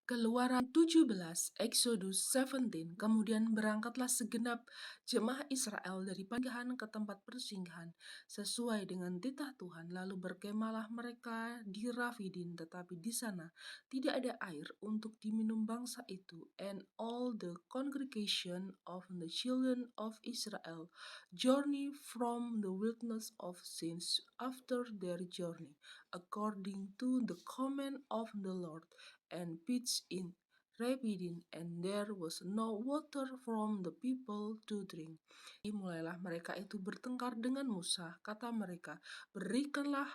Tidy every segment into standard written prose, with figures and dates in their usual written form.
Keluaran 17, Exodus 17, kemudian berangkatlah segenap jemaah Israel dari persinggahan ke tempat persinggahan, sesuai dengan titah Tuhan, lalu berkemahlah mereka di Rafidim, tetapi di sana tidak ada air untuk diminum bangsa itu. And all the congregation of the children of Israel journey from the wilderness of Sin after their journey, according to the command of the Lord, and pitched in Rephidim, and there was no water from the people to drink. Mulailah mereka itu bertengkar dengan Musa, kata mereka, berikanlah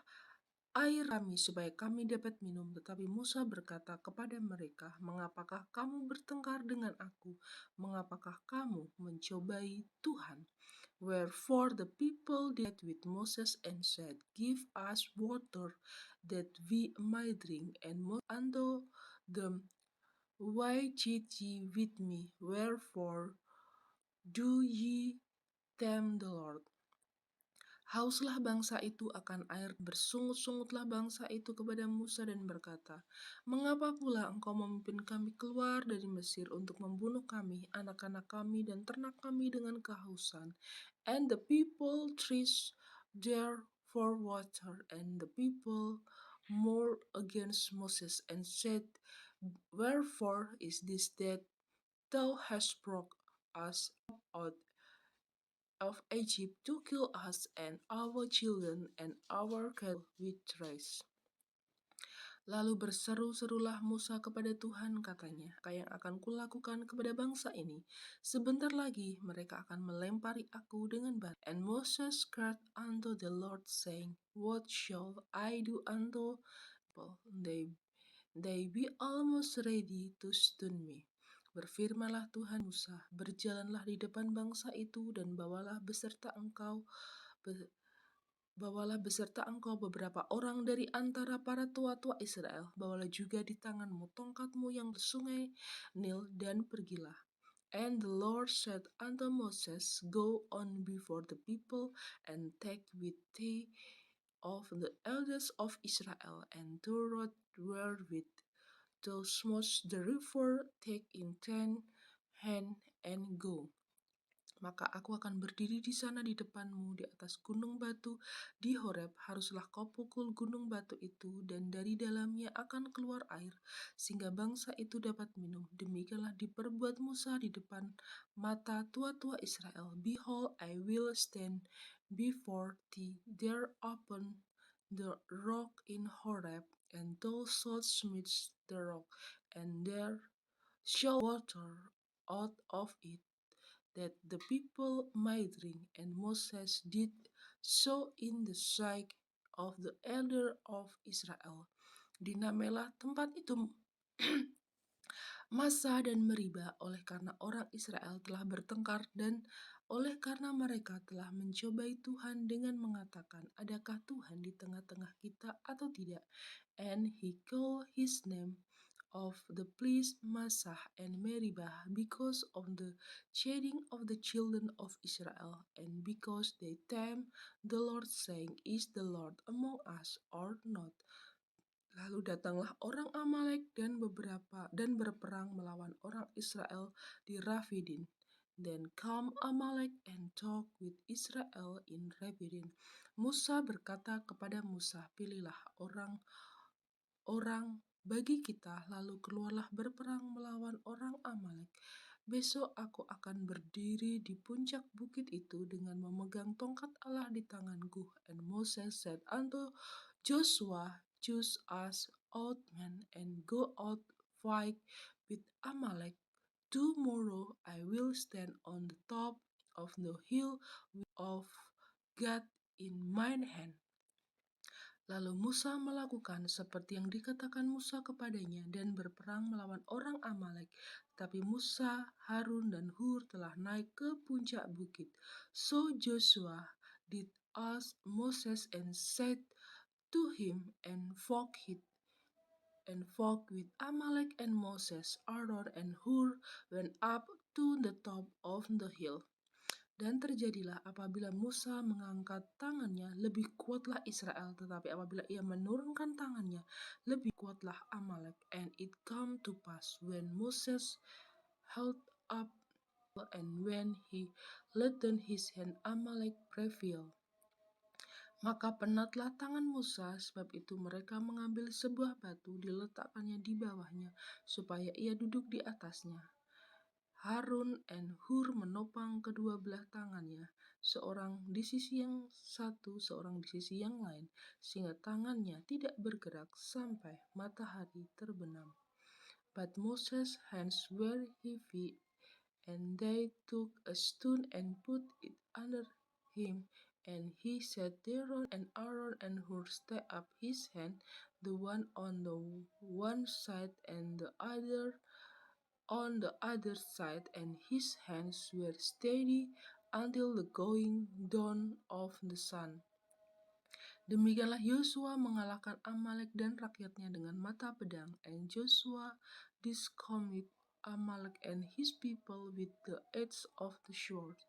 air kami supaya kami dapat minum. Tetapi Musa berkata kepada mereka, mengapakah kamu bertengkar dengan aku? Mengapakah kamu mencobai Tuhan? Wherefore the people did with Moses and said, give us water that we may drink. And Moses unto them, why cheat ye with me? Wherefore do ye tempt the Lord? Hauslah bangsa itu akan air, bersungut-sungutlah bangsa itu kepada Musa dan berkata, mengapa pula engkau memimpin kami keluar dari Mesir untuk membunuh kami, anak-anak kami dan ternak kami dengan kehausan? And the people thirst there for water, and the people murmured against Moses and said, wherefore is this that thou hast brought us out of Egypt to kill us and our children and our cattle with thirst? Lalu berseru-serulah Musa kepada Tuhan, katanya, apa yang akan kulakukan kepada bangsa ini? Sebentar lagi mereka akan melempari aku dengan batu. And Moses cried unto the Lord, saying, what shall I do unto people? They be almost ready to stone me. Berfirmanlah Tuhan Musa, berjalanlah di depan bangsa itu dan bawalah beserta engkau beberapa orang dari antara para tua-tua Israel. Bawalah juga di tanganmu tongkatmu yang sungai Nil, dan pergilah. And the Lord said unto Moses, go on before the people, and take with thee of the elders of Israel, and two rod wherewith thou smote the river, take in 10 hand, and go. Maka aku akan berdiri di sana di depanmu di atas gunung batu di Horeb. Haruslah kau pukul gunung batu itu, dan dari dalamnya akan keluar air, sehingga bangsa itu dapat minum. Demikianlah diperbuat Musa di depan mata tua-tua Israel. Behold, I will stand before thee there upon the rock in Horeb, and thou shalt smite the rock, and there shall water out of it, that the people might drink. And Moses did so in the sight of the elder of Israel. Dinamailah tempat itu Massa dan Meriba, oleh karena orang Israel telah bertengkar dan oleh karena mereka telah mencobai Tuhan dengan mengatakan, adakah Tuhan di tengah-tengah kita atau tidak? And he called his name of the place Massah and Meribah, because of the chiding of the children of Israel, and because they tempt the Lord, saying, is the Lord among us or not? Lalu datanglah orang Amalek dan berperang melawan orang Israel di Rafidim. Then come Amalek and talk with Israel in Rephidim. Musa berkata kepada Musa, pilihlah orang bagi kita, lalu keluarlah berperang melawan orang Amalek. Besok aku akan berdiri di puncak bukit itu dengan memegang tongkat Allah di tanganku. And Moses said unto Joshua, choose us out men and go out fight with Amalek. Tomorrow I will stand on the top of the hill of God in mine hand. Lalu Musa melakukan seperti yang dikatakan Musa kepadanya dan berperang melawan orang Amalek. Tapi Musa, Harun, dan Hur telah naik ke puncak bukit. So Joshua did as Moses and said to him, and fought with Amalek. And Moses, Aaron, and Hur went up to the top of the hill. Dan terjadilah apabila Musa mengangkat tangannya, lebih kuatlah Israel, tetapi apabila ia menurunkan tangannya, lebih kuatlah Amalek. And it come to pass when Moses held up and when he lifted his hand, Amalek prevailed. Maka penatlah tangan Musa, sebab itu mereka mengambil sebuah batu, diletakkannya di bawahnya, supaya ia duduk di atasnya. Harun dan Hur menopang kedua belah tangannya, seorang di sisi yang satu, seorang di sisi yang lain, sehingga tangannya tidak bergerak sampai matahari terbenam. But Moses' hands were heavy, and they took a stone and put it under him, and he sat thereon, and Aaron and Hur stayed up his hand, the one on the one side and the other on the other side, and his hands were steady until the going down of the sun. Demikianlah Yosua mengalahkan Amalek dan rakyatnya dengan mata pedang, and Joshua discomfited Amalek and his people with the edge of the sword.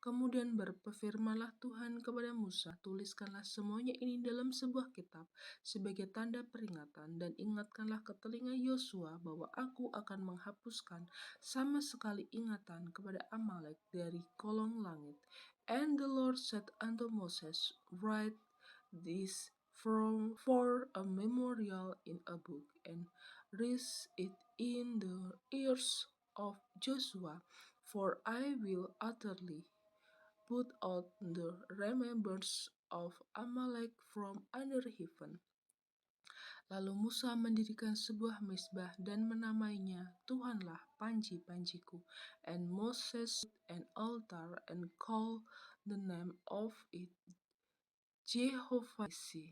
Kemudian berfirmanlah Tuhan kepada Musa, tuliskanlah semuanya ini dalam sebuah kitab sebagai tanda peringatan, dan ingatkanlah ke telinga Yosua bahwa aku akan menghapuskan sama sekali ingatan kepada Amalek dari kolong langit. And the Lord said unto Moses, write this for a memorial in a book, and write it in the ears of Joshua, for I will utterly put out the remembrance of Amalek from under heaven. Lalu Musa mendirikan sebuah mezbah dan menamainya Tuhanlah panji-panjiku. And Moses an altar and called the name of it Jehovah Nissi.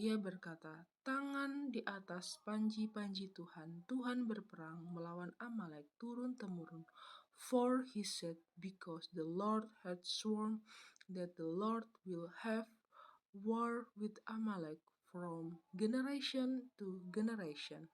Ia berkata, tangan di atas panji-panji Tuhan, Tuhan berperang melawan Amalek turun-temurun. For he said, because the Lord had sworn that the Lord will have war with Amalek from generation to generation.